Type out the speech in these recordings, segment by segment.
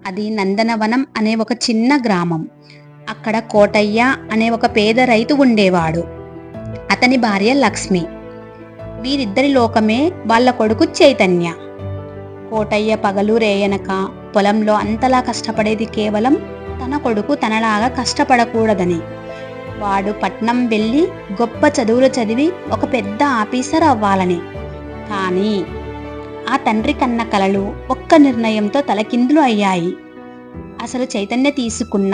అది నందనవనం అనే ఒక చిన్న గ్రామం. అక్కడ కోటయ్య అనే ఒక పేద రైతు ఉండేవాడు. అతని భార్య లక్ష్మి. వీరిద్దరి లోకమే వాళ్ళ కొడుకు చైతన్య. కోటయ్య పగలు రేయనక పొలంలో అంతలా కష్టపడేది కేవలం తన కొడుకు తనలాగా కష్టపడకూడదని. వాడు పట్నం వెళ్ళి గొప్ప చదువులు చదివి ఒక పెద్ద ఆఫీసర్ అవ్వాలని. కానీ ఆ తండ్రి కన్న కలలు ఒక్క నిర్ణయంతో తలకిందులు అయ్యాయి. అసలు చైతన్య తీసుకున్న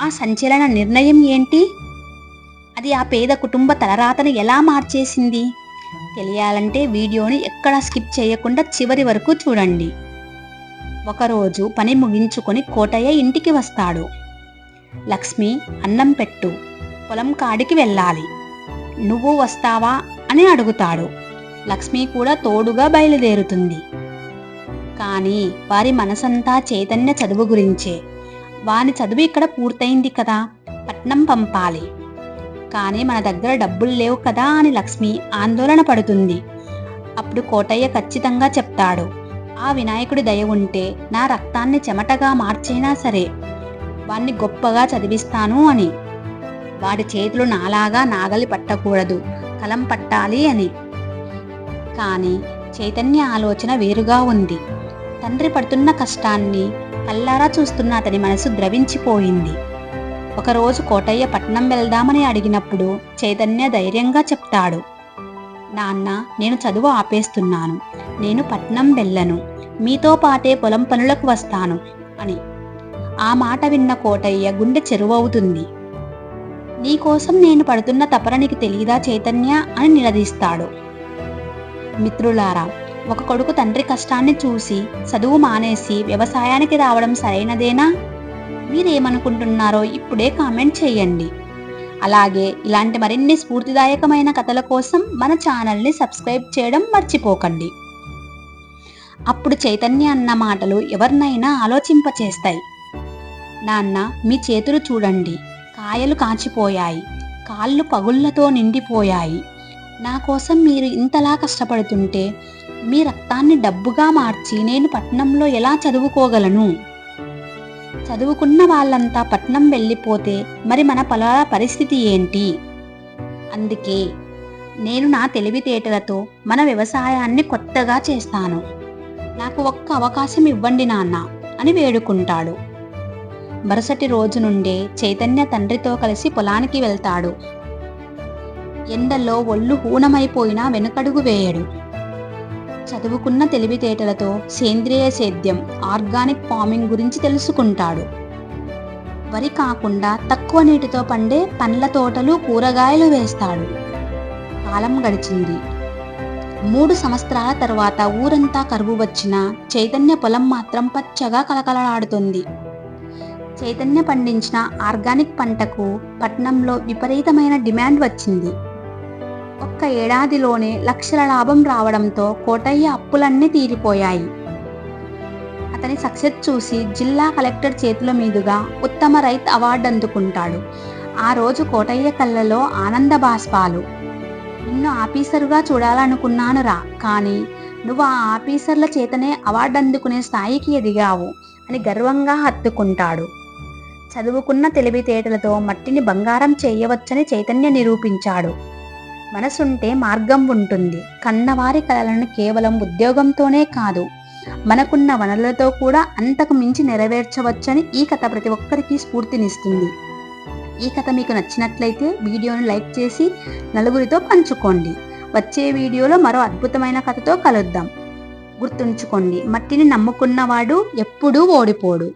ఆ సంచలన నిర్ణయం ఏంటి? అది ఆ పేద కుటుంబ తలరాతను ఎలా మార్చేసింది? తెలియాలంటే వీడియోని ఎక్కడా స్కిప్ చేయకుండా చివరి వరకు చూడండి. ఒకరోజు పని ముగించుకొని కోటయ్య ఇంటికి వస్తాడు. లక్ష్మి, అన్నం పెట్టు, పొలం కాడికి వెళ్ళాలి, నువ్వు వస్తావా అని అడుగుతాడు. లక్ష్మి కూడా తోడుగా బయలుదేరుతుంది. కానీ వారి మనసంతా చైతన్య చదువు గురించే. వాని చదువు ఇక్కడ పూర్తయింది కదా, పట్నం పంపాలి. కానీ మన దగ్గర డబ్బులు లేవు కదా అని లక్ష్మి ఆందోళన పడుతుంది. అప్పుడు కోటయ్య ఖచ్చితంగా చెప్తాడు, ఆ వినాయకుడి దయ ఉంటే నా రక్తాన్ని చెమటగా మార్చైనా సరే వాణ్ణి గొప్పగా చదివిస్తాను అని. వాడి చేతులు నాలాగా నాగలి పట్టకూడదు, కలం పట్టాలి అని. కానీ చైతన్య ఆలోచన వేరుగా ఉంది. తండ్రి పడుతున్న కష్టాన్ని కల్లారా చూస్తున్న అతని మనసు ద్రవించిపోయింది. ఒకరోజు కోటయ్య పట్నం వెళ్దామని అడిగినప్పుడు చైతన్య ధైర్యంగా చెప్తాడు, నాన్న, నేను చదువు ఆపేస్తున్నాను, నేను పట్నం వెళ్ళను, మీతో పాటే పొలం పనులకు వస్తాను అని. ఆ మాట విన్న కోటయ్య గుండె చెరువవుతుంది. నీకోసం నేను పడుతున్న తపన నీకు తెలీదా చైతన్య అని నిలదీస్తాడు. మిత్రులారా, ఒక కొడుకు తండ్రి కష్టాన్ని చూసి చదువు మానేసి వ్యవసాయానికి రావడం సరైనదేనా? మీరేమనుకుంటున్నారో ఇప్పుడే కామెంట్ చేయండి. అలాగే ఇలాంటి మరిన్ని స్ఫూర్తిదాయకమైన కథల కోసం మన ఛానల్ని సబ్స్క్రైబ్ చేయడం మర్చిపోకండి. అప్పుడు చైతన్య అన్న మాటలు ఎవరినైనా ఆలోచింపచేస్తాయి. నాన్న, మీ చేతులు చూడండి, కాయలు కాచిపోయాయి, కాళ్ళు పగుళ్లతో నిండిపోయాయి. నా కోసం మీరు ఇంతలా కష్టపడుతుంటే మీ రక్తాన్ని డబ్బుగా మార్చి నేను పట్నంలో ఎలా చదువుకోగలను? చదువుకున్న వాళ్ళంతా పట్నం వెళ్ళిపోతే మరి మన పొలాల పరిస్థితి ఏంటి? అందుకే నేను నా తెలివితేటలతో మన వ్యవసాయాన్ని కొత్తగా చేస్తాను. నాకు ఒక్క అవకాశం ఇవ్వండి నాన్న అని వేడుకుంటాడు. మరుసటి రోజు నుండే చైతన్య తండ్రితో కలిసి పొలానికి వెళ్తాడు. ఎండలో ఒళ్ళు హూనమైపోయినా వెనుకడుగు వేయడు. చదువుకున్న తెలివితేటలతో సేంద్రియ సేద్యం, ఆర్గానిక్ ఫార్మింగ్ గురించి తెలుసుకుంటాడు. వరి కాకుండా తక్కువ నీటితో పండే పండ్ల తోటలు, కూరగాయలు వేస్తాడు. కాలం గడిచింది. 3 సంవత్సరాల తర్వాత ఊరంతా కరువు వచ్చినా చైతన్య పొలం మాత్రం పచ్చగా కలకలలాడుతుంది. చైతన్య పండించిన ఆర్గానిక్ పంటకు పట్నంలో విపరీతమైన డిమాండ్ వచ్చింది. ఒక్క ఏడాదిలోనే లక్షల లాభం రావడంతో కోటయ్య అప్పులన్నీ తీరిపోయాయి. అతని సక్సెస్ చూసి జిల్లా కలెక్టర్ చేతుల మీదుగా ఉత్తమ రైతు అవార్డు అందుకుంటాడు. ఆ రోజు కోటయ్య కళ్ళలో ఆనంద బాష్పాలు. నిన్ను ఆఫీసరుగా చూడాలనుకున్నాను రా, కానీ నువ్వు ఆ ఆఫీసర్ల చేతనే అవార్డు అందుకునే స్థాయికి ఎదిగావు అని గర్వంగా హత్తుకుంటాడు. చదువుకున్న తెలివితేటలతో మట్టిని బంగారం చేయవచ్చని చైతన్య నిరూపించాడు. మనసుంటే మార్గం ఉంటుంది. కన్నవారి కలలను కేవలం ఉద్యోగంతోనే కాదు, మనకున్న వనరులతో కూడా అంతకు మించి నెరవేర్చవచ్చని ఈ కథ ప్రతి ఒక్కరికి స్ఫూర్తినిస్తుంది. ఈ కథ మీకు నచ్చినట్లయితే వీడియోను లైక్ చేసి నలుగురితో పంచుకోండి. వచ్చే వీడియోలో మరో అద్భుతమైన కథతో కలుద్దాం. గుర్తుంచుకోండి, మట్టిని నమ్ముకున్నవాడు ఎప్పుడూ ఓడిపోడు.